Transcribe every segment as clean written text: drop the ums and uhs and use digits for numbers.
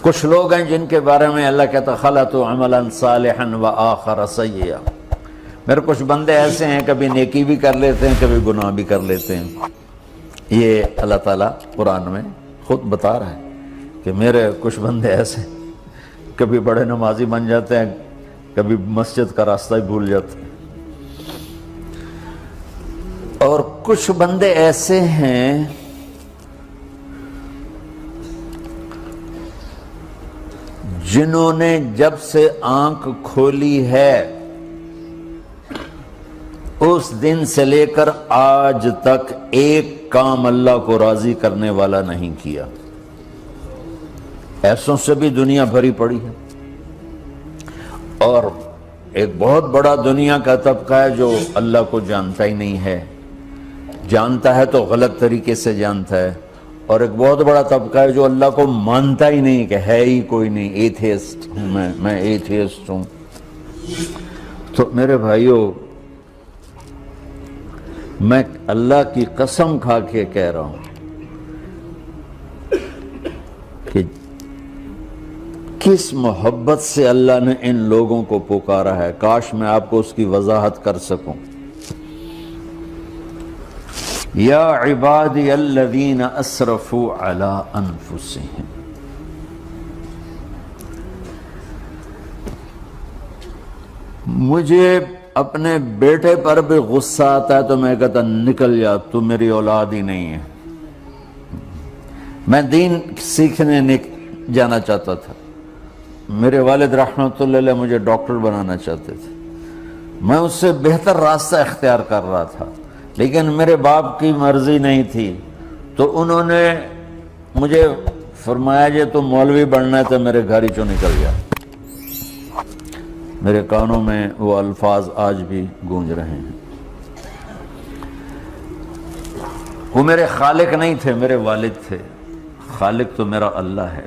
کچھ لوگ ہیں جن کے بارے میں اللہ کہتا خلطوا عملا صالحا وآخر سیئا، میرے کچھ بندے ایسے ہیں کبھی نیکی بھی کر لیتے ہیں کبھی گناہ بھی کر لیتے ہیں۔ یہ اللہ تعالیٰ قرآن میں خود بتا رہا ہے کہ میرے کچھ بندے ایسے کبھی بڑے نمازی بن جاتے ہیں کبھی مسجد کا راستہ ہی بھول جاتے ہیں، اور کچھ بندے ایسے ہیں جنہوں نے جب سے آنکھ کھولی ہے اس دن سے لے کر آج تک ایک کام اللہ کو راضی کرنے والا نہیں کیا۔ ایسوں سے بھی دنیا بھری پڑی ہے، اور ایک بہت بڑا دنیا کا طبقہ ہے جو اللہ کو جانتا ہی نہیں ہے، جانتا ہے تو غلط طریقے سے جانتا ہے، اور ایک بہت بڑا طبقہ ہے جو اللہ کو مانتا ہی نہیں کہ ہے ہی کوئی نہیں، ایتھیسٹ ہوں میں ایتھیسٹ ہوں۔ تو میرے بھائیوں، میں اللہ کی قسم کھا کے کہہ رہا ہوں کہ کس محبت سے اللہ نے ان لوگوں کو پکارا ہے، کاش میں آپ کو اس کی وضاحت کر سکوں۔ یا عبادی الذین اسرفوا علی انفسہم، مجھے اپنے بیٹے پر بھی غصہ آتا ہے تو میں کہتا نکل جا، تو میری اولاد ہی نہیں ہے۔ میں دین سیکھنے جانا چاہتا تھا، میرے والد رحمۃ اللہ علیہ مجھے ڈاکٹر بنانا چاہتے تھے، میں اس سے بہتر راستہ اختیار کر رہا تھا، لیکن میرے باپ کی مرضی نہیں تھی، تو انہوں نے مجھے فرمایا جی تو مولوی بننا ہے تو میرے گھر ہی چوں نکل جا۔ میرے کانوں میں وہ الفاظ آج بھی گونج رہے ہیں۔ وہ میرے خالق نہیں تھے، میرے والد تھے، خالق تو میرا اللہ ہے،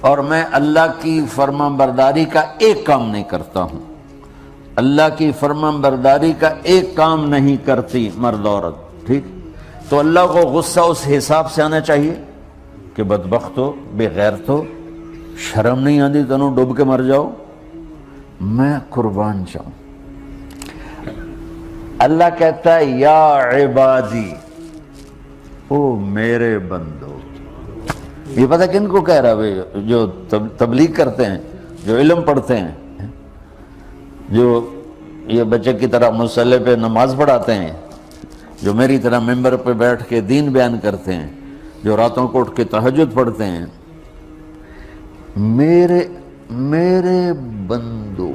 اور میں اللہ کی فرمان برداری کا ایک کام نہیں کرتا ہوں، اللہ کی فرمان برداری کا ایک کام نہیں کرتی مرد عورت، ٹھیک؟ تو اللہ کو غصہ اس حساب سے آنا چاہیے کہ بدبخت ہو، بے غیرت ہو، شرم نہیں آتی تنوں ڈوب کے مر جاؤ۔ میں قربان جاؤں، اللہ کہتا ہے یا عبادی، او میرے بندو۔ یہ پتہ کن کو کہہ رہا ہے؟ جو تبلیغ کرتے ہیں، جو علم پڑھتے ہیں، جو یہ بچے کی طرح مصلی پہ نماز پڑھاتے ہیں، جو میری طرح ممبر پہ بیٹھ کے دین بیان کرتے ہیں، جو راتوں کو اٹھ کے تہجد پڑھتے ہیں۔ میرے بندو،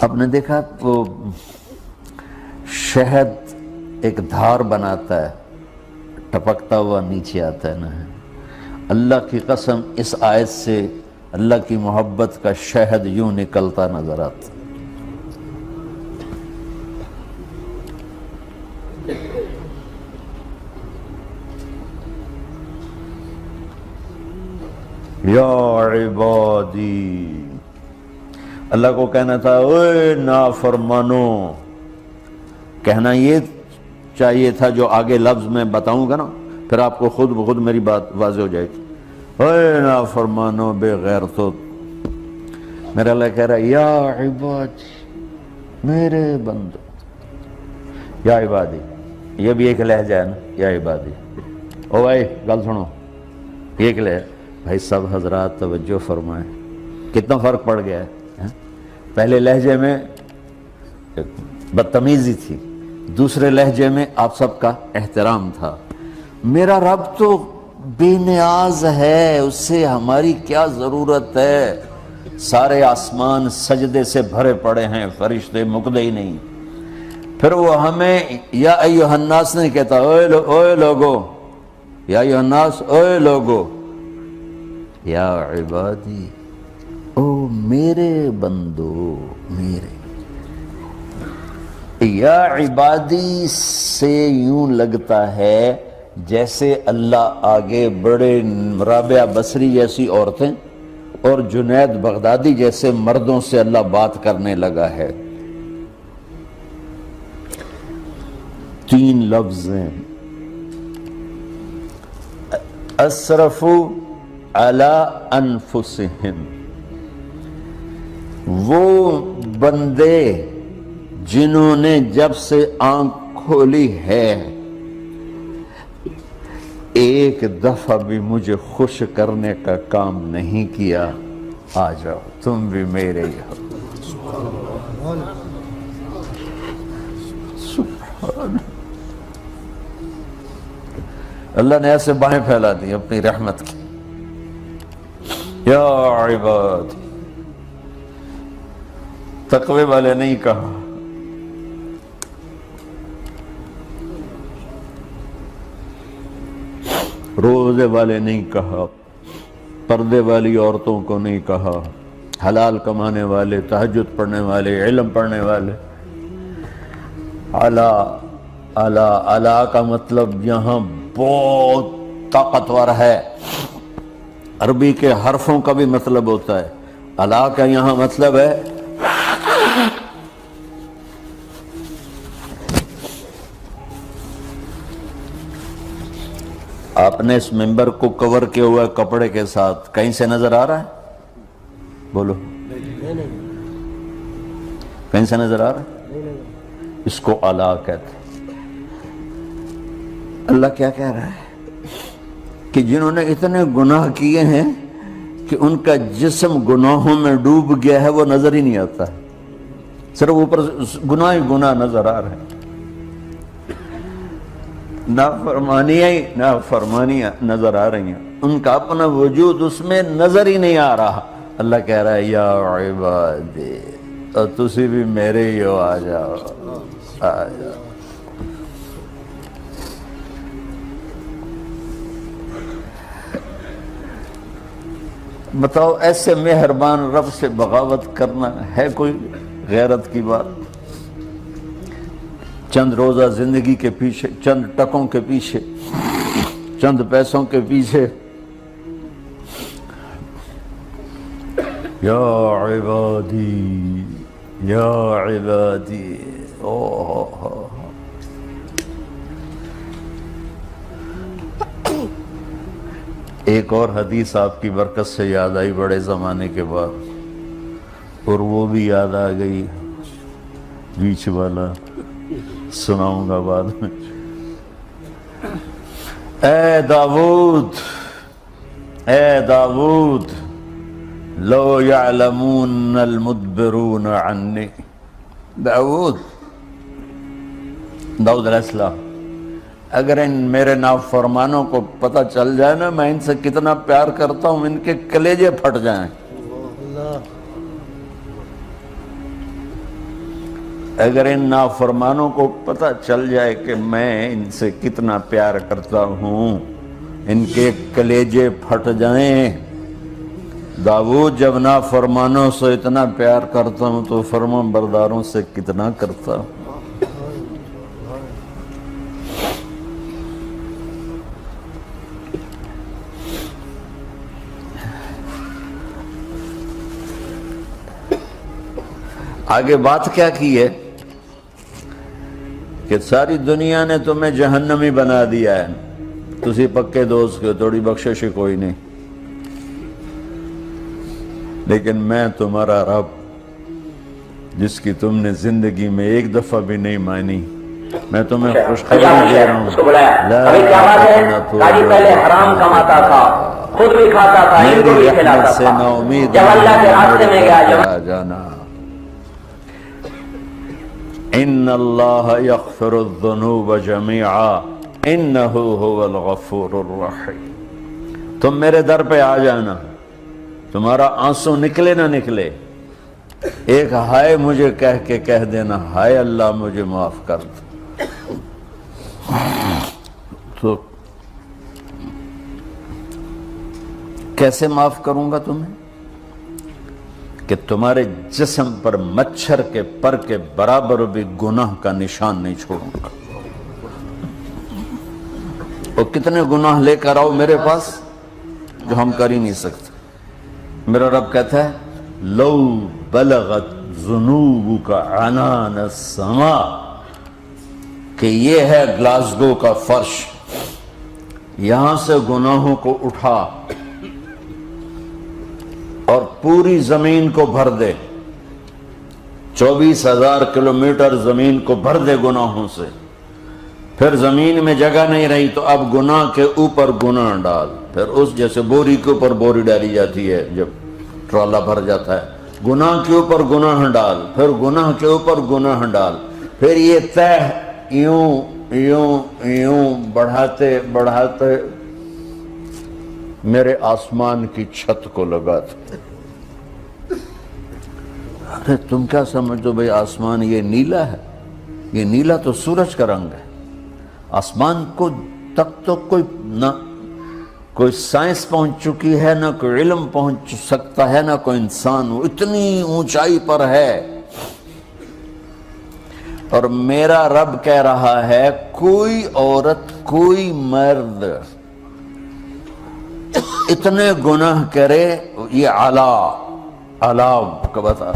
آپ نے دیکھا وہ شہد ایک دھار بناتا ہے، ٹپکتا ہوا نیچے آتا ہے نا۔ اللہ کی قسم اس آیت سے اللہ کی محبت کا شہد یوں نکلتا نظر آتا۔ یا عبادی، اللہ کو کہنا تھا اوے نافرمانو، کہنا یہ چاہیے تھا جو آگے لفظ میں بتاؤں گا نا، پھر آپ کو خود بخود میری بات واضح ہو جائے گی۔ اوے نافرمانو، بے غیرتو، میرا اللہ کہہ رہا ہے یا عبادی، میرے بندو، یا عبادی، یہ بھی ایک لہجہ ہے نا، یا عبادی۔ او بھائی گل سنو، ایک لہجہ، بھائی سب حضرات توجہ فرمائیں، کتنا فرق پڑ گیا ہے۔ پہلے لہجے میں بدتمیزی تھی، دوسرے لہجے میں آپ سب کا احترام تھا۔ میرا رب تو بے نیاز ہے، اس سے ہماری کیا ضرورت ہے؟ سارے آسمان سجدے سے بھرے پڑے ہیں، فرشتے مکدے ہی نہیں۔ پھر وہ ہمیں یا ایھا الناس نہیں کہتا، اوے لوگو، یا ایھا الناس، اوے لوگو، یا عبادی، او میرے بندو، میرے۔ یا عبادی سے یوں لگتا ہے جیسے اللہ آگے بڑے رابعہ بصری جیسی عورتیں اور جنید بغدادی جیسے مردوں سے اللہ بات کرنے لگا ہے۔ 3 لفظ ہیں، اسرفوا علی انفسہم، وہ بندے جنہوں نے جب سے آنکھ کھولی ہے ایک دفعہ بھی مجھے خوش کرنے کا کام نہیں کیا، آ جاؤ تم بھی میرے ہی ہو۔ سبحان اللہ نے ایسے باہیں پھیلا دی اپنی رحمت کی۔ یا عباد، تقوی والے نہیں کہا، روزے والے نہیں کہا، پردے والی عورتوں کو نہیں کہا، حلال کمانے والے، تہجد پڑھنے والے، علم پڑھنے والے۔ اعلیٰ اعلیٰ اعلیٰ کا مطلب یہاں بہت طاقتور ہے، عربی کے حرفوں کا بھی مطلب ہوتا ہے۔ اعلیٰ کا یہاں مطلب ہے آپ نے اس ممبر کو کور کیا ہوا ہے کپڑے کے ساتھ، کہیں سے نظر آ رہا ہے؟ بولو، کہیں سے نظر آ رہا ہے؟ اس کو اعلیٰ کہتے ہیں۔ اللہ کیا کہہ رہا ہے کہ جنہوں نے اتنے گناہ کیے ہیں کہ ان کا جسم گناہوں میں ڈوب گیا ہے، وہ نظر ہی نہیں آتا ہے، صرف اوپر گناہ ہی گناہ نظر آ رہے ہیں، نافرمانیاں نظر آ رہی ہیں، ان کا اپنا وجود اس میں نظر ہی نہیں آ رہا۔ اللہ کہہ رہا ہے یا عبادی، اور تسی بھی میرے ہی ہو، آ جاؤ آ جاؤ۔ بتاؤ ایسے مہربان رب سے بغاوت کرنا ہے کوئی غیرت کی بات؟ چند روزہ زندگی کے پیچھے، چند ٹکوں کے پیچھے، چند پیسوں کے پیچھے، یا عبادی یا عبادی، ایک اور حدیث آپ کی برکت سے یاد آئی بڑے زمانے کے بعد، اور وہ بھی یاد آ گئی، بیچ والا سناؤں گا بعد میں۔ اے داؤد، اے داؤد، لو یعلمون المدبرون عنی، داؤد علیہ السلام، اگر ان میرے نافرمانوں کو پتہ چل جائے نا میں ان سے کتنا پیار کرتا ہوں، ان کے کلیجے پھٹ جائیں۔ اگر ان نافرمانوں کو پتہ چل جائے کہ میں ان سے کتنا پیار کرتا ہوں، ان کے کلیجے پھٹ جائیں۔ داؤد جب نافرمانوں سے اتنا پیار کرتا ہوں تو فرما برداروں سے کتنا کرتا ہوں۔ آگے بات کیا کی ہے کہ ساری دنیا نے تمہیں جہنمی بنا دیا ہے، تسی پکے دوست کے، تھوڑی بخشش کوئی نہیں، لیکن میں تمہارا رب جس کی تم نے زندگی میں ایک دفعہ بھی نہیں مانی، میں تمہیں خوشخبری دے رہا ہوں، پہلے حرام کماتا تھا، خود بھی کھاتا تھا، ان کو بھی کھلاتا تھا، جب اللہ کے راستے میں گیا جانا۔ ان اللہ یغفر الذنوب جمیعا انہ هو الغفور الرحیم۔ تم میرے در پہ آ جانا، تمہارا آنسو نکلے نہ نکلے، ایک ہائے مجھے کہہ کے کہہ دینا، ہائے اللہ مجھے معاف کر دو۔ تو کیسے معاف کروں گا تمہیں؟ کہ تمہارے جسم پر مچھر کے پر کے برابر بھی گناہ کا نشان نہیں چھوڑوں گا۔ اور کتنے گناہ لے کر آؤ میرے پاس جو ہم کر ہی نہیں سکتے۔ میرا رب کہتا ہے لو بلغت ذنوبک عنان السماء، کہ یہ ہے گلاسگو کا فرش، یہاں سے گناہوں کو اٹھا اور پوری زمین کو بھر دے، 24,000 کلومیٹر زمین کو بھر دے گناہوں سے، پھر زمین میں جگہ نہیں رہی تو اب گناہ کے اوپر گناہ ڈال، پھر اس جیسے بوری کے اوپر بوری ڈالی جاتی ہے جب ٹرالا بھر جاتا ہے، گناہ کے اوپر گناہ ڈال، پھر گناہ کے اوپر گناہ ڈال، پھر یہ تہ یوں یوں یوں بڑھاتے بڑھاتے میرے آسمان کی چھت کو لگا تھا۔ ارے تم کیا سمجھو بھئی آسمان یہ نیلا ہے؟ یہ نیلا تو سورج کا رنگ ہے۔ آسمان کو تک تو کوئی سائنس پہنچ چکی ہے، نہ کوئی علم پہنچ سکتا ہے، نہ کوئی انسان، وہ اتنی اونچائی پر ہے۔ اور میرا رب کہہ رہا ہے کوئی عورت کوئی مرد اتنے گناہ کرے، یہ علا کا بتا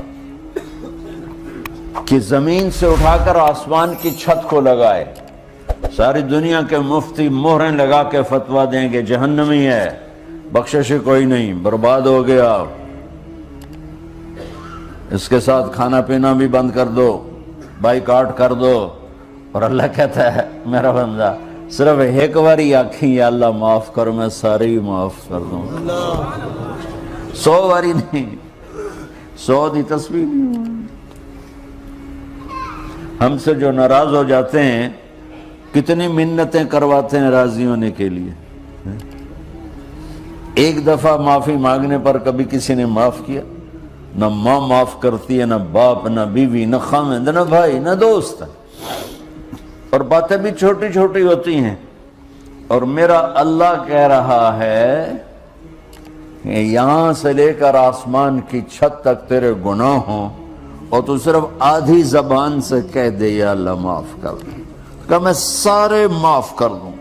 کہ زمین سے اٹھا کر آسمان کی چھت کو لگائے، ساری دنیا کے مفتی مہریں لگا کے فتویٰ دیں گے جہنمی ہے، بخشش کوئی نہیں، برباد ہو گیا، اس کے ساتھ کھانا پینا بھی بند کر دو، بائیکاٹ کر دو۔ اور اللہ کہتا ہے میرا بندہ صرف ایک باری آکھیں یا اللہ معاف کر، میں ساری معاف کر دوں، 100 باری نہیں، 100 دی تسبیح نہیں۔ ہم سے جو ناراض ہو جاتے ہیں کتنی منتیں کرواتے ہیں راضی ہونے کے لیے، ایک دفعہ معافی مانگنے پر کبھی کسی نے معاف کیا؟ نہ ماں معاف کرتی ہے، نہ باپ، نہ بیوی، نہ خاوند، نہ بھائی، نہ دوست، اور باتیں بھی چھوٹی چھوٹی ہوتی ہیں۔ اور میرا اللہ کہہ رہا ہے کہ یہاں سے لے کر آسمان کی چھت تک تیرے گناہ ہوں، اور تو صرف آدھی زبان سے کہہ دے یا اللہ معاف کر دوں، کہ میں سارے معاف کر دوں۔